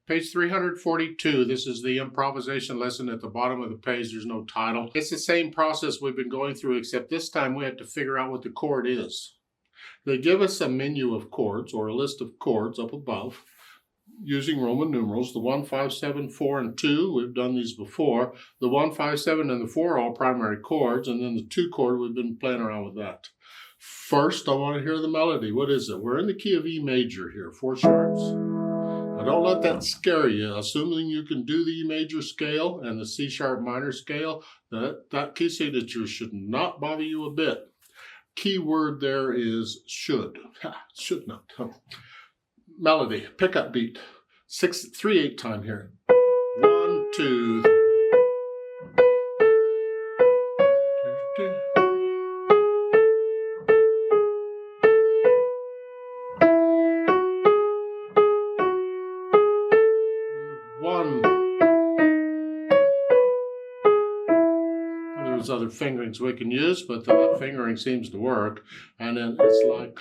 Page 342, this is the improvisation lesson at the bottom of the page. There's no title. It's the same process we've been going through, except this time we had to figure out what the chord is. They give us a menu of chords, or a list of chords up above, using Roman numerals. The 1, 5, 7, 4, and 2, we've done these before. The 1, 5, 7, and the 4 are all primary chords, and then the 2 chord, we've been playing around with that. First, I want to hear the melody. What is it? We're in the key of E major here, 4 sharps. Now, don't let that scare you. Assuming you can do the E major scale and the C sharp minor scale, that key signature should not bother you a bit. Key word there is should. Should not. Melody, pickup beat. 6/3/8 time here. 1, 2, 3. There's other fingerings we can use, but that fingering seems to work. And then it's like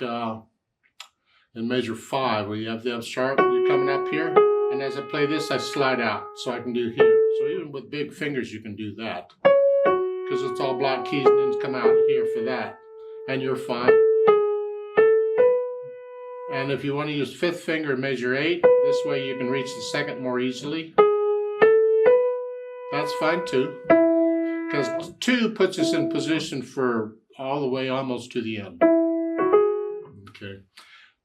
in measure 5, where you have the F sharp, you're coming up here, and as I play this, I slide out, so I can do here. So even with big fingers, you can do that, because it's all black keys, and then come out here for that, and you're fine. And if you want to use 5th finger in measure 8, this way you can reach the 2nd more easily. That's fine too, because 2 puts us in position for all the way almost to the end. Okay.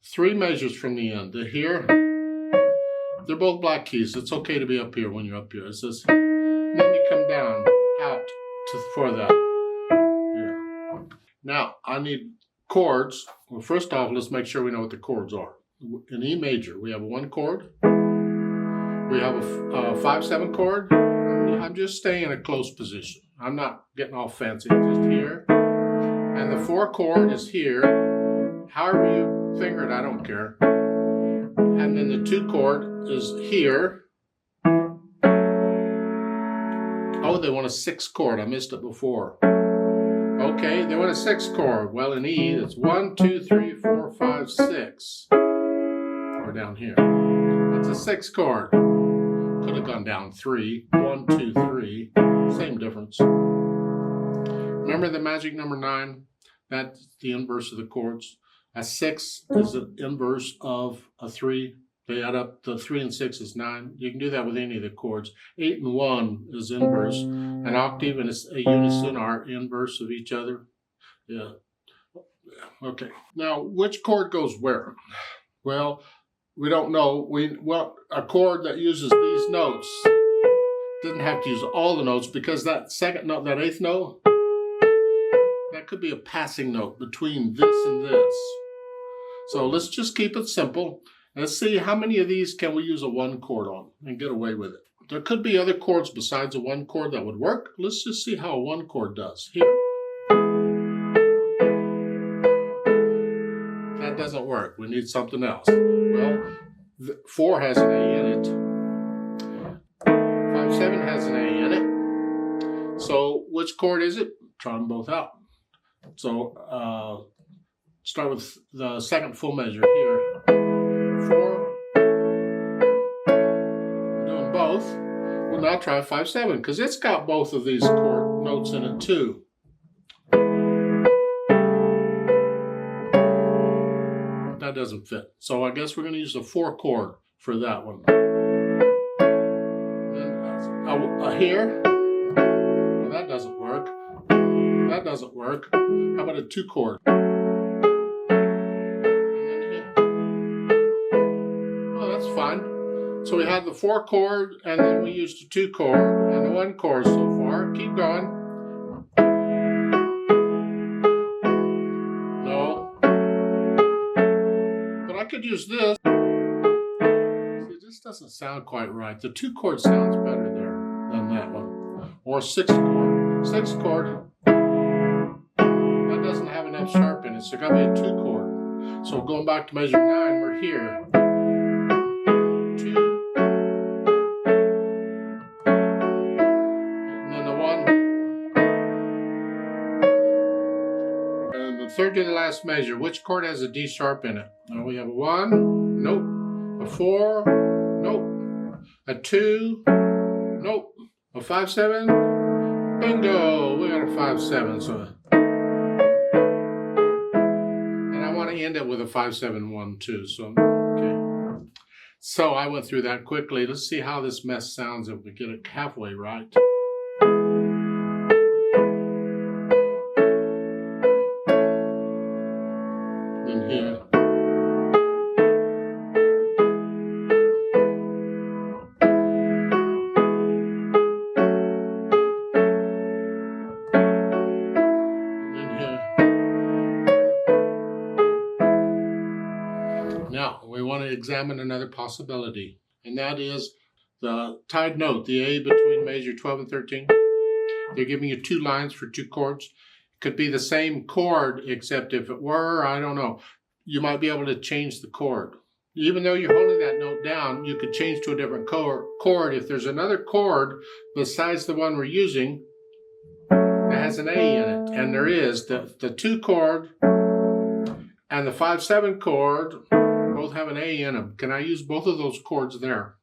3 measures from the end. Here, they're both black keys. It's okay to be up here when you're up here. It says, and then you come down, out for that. Here. Now, I need chords. Well, first off, let's make sure we know what the chords are. In E major, we have 1 chord. We have a 5/7 chord. I'm just staying in a close position. I'm not getting all fancy. Just here. And the 4 chord is here. However you finger it, I don't care. And then the 2 chord is here. Oh, they want a 6 chord. I missed it before. Okay, they want a 6 chord. Well, in E, it's 1, 2, 3, 4, 5, 6. Or down here. That's a 6 chord. Could have gone down 3. 1, 2, 3. Same difference. Remember the magic number 9? That's the inverse of the chords. A 6 is the inverse of a 3. They add up, the 3 and 6 is 9. You can do that with any of the chords. 8 and 1 is inverse. An octave and a unison are inverse of each other. Yeah. Okay. Now, which chord goes where? Well, we don't know. A chord that uses these notes doesn't have to use all the notes, because that 2nd note, that 8th note, that could be a passing note between this and this. So let's just keep it simple. Let's see how many of these can we use a 1 chord on and get away with it. There could be other chords besides a 1 chord that would work. Let's just see how a 1 chord does. Here. That doesn't work. We need something else. Well, 4 has an A in it. 5/7 has an A in it. So which chord is it? Try them both out. So start with the 2nd full measure here. 4. I'm doing both. We'll now try 5/7, because it's got both of these chord notes in it too. That doesn't fit. So I guess we're going to use the 4 chord for that one. Then here. Well, that doesn't work. That doesn't work. How about a 2 chord? Oh, that's fine. So we had the 4 chord, and then we used the 2 chord, and the 1 chord so far. Keep going. No. But I could use this. See, this doesn't sound quite right. The 2 chord sounds better there than that one. Or 6 chord. 6 chord. That doesn't have an F sharp in it, so it's got to be a 2 chord. So going back to measure 9, we're here. 2. And then the 1. And the 3rd to the last measure. Which chord has a D sharp in it? Now we have a 1. Nope. A 4. Nope. a 2, nope, a 5-7, bingo, we got a 5-7, so, and I want to end it with a 5-7-1 too, so, okay. So I went through that quickly. Let's see how this mess sounds if we get it halfway right. Then here. Now, we want to examine another possibility, and that is the tied note, the A between measure 12 and 13. They're giving you 2 lines for 2 chords. It could be the same chord, except if it were, I don't know, you might be able to change the chord. Even though you're holding that note down, you could change to a different chord. If there's another chord besides the one we're using that has an A in it, and there is, the 2 chord and the 5-7 chord both have an A in them. Can I use both of those chords there?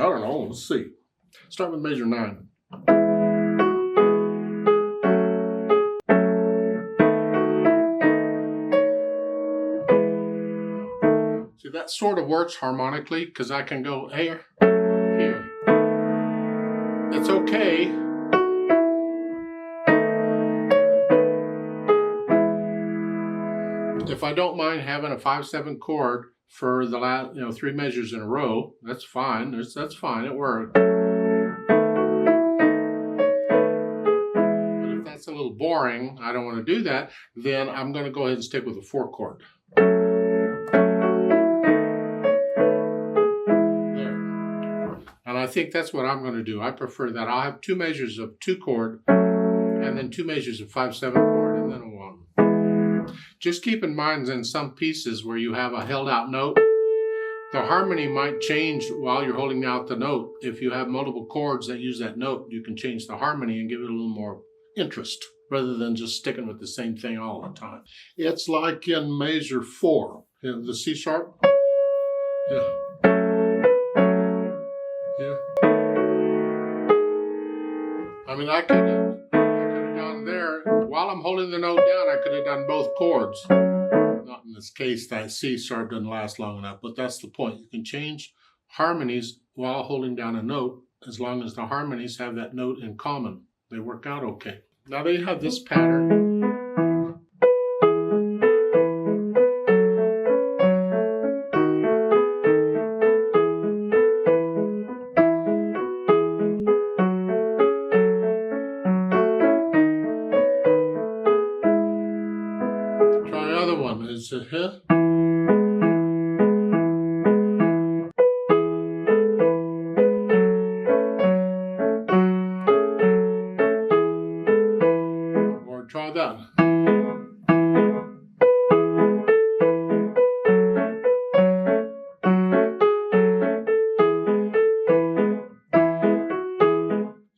I don't know. Let's see. Start with measure 9. See, that sort of works harmonically because I can go here, here. It's okay. If I don't mind having a 5-7 chord for the last, 3 measures in a row, that's fine. That's fine. It works. But if that's a little boring, I don't want to do that, then I'm going to go ahead and stick with a 4 chord. There. And I think that's what I'm going to do. I prefer that. I'll have 2 measures of 2 chord, and then 2 measures of 5-7 chord, and then a 1. Just keep in mind in some pieces where you have a held out note, the harmony might change while you're holding out the note. If you have multiple chords that use that note, you can change the harmony and give it a little more interest rather than just sticking with the same thing all the time. It's like in measure 4, the C sharp. Yeah. Yeah. I mean, I could have gone there. While I'm holding the note down, I could have done both chords. Not in this case, that C sharp doesn't last long enough, but that's the point. You can change harmonies while holding down a note as long as the harmonies have that note in common. They work out okay. Now they have this pattern. Is it here? Or try that.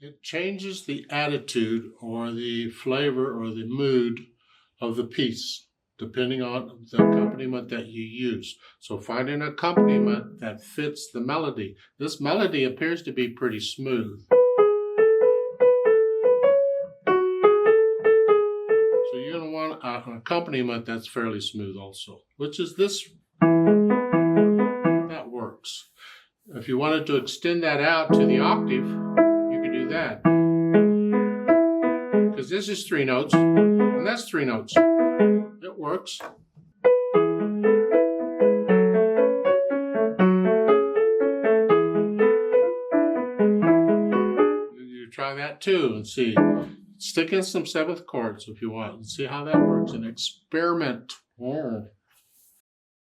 It changes the attitude or the flavor or the mood of the piece, depending on the accompaniment that you use. So find an accompaniment that fits the melody. This melody appears to be pretty smooth. So you're going to want an accompaniment that's fairly smooth also, which is this. That works. If you wanted to extend that out to the octave, you could do that. Because this is 3 notes, and that's 3 notes. It works. You try that too and see. Stick in some 7th chords if you want and see how that works and experiment.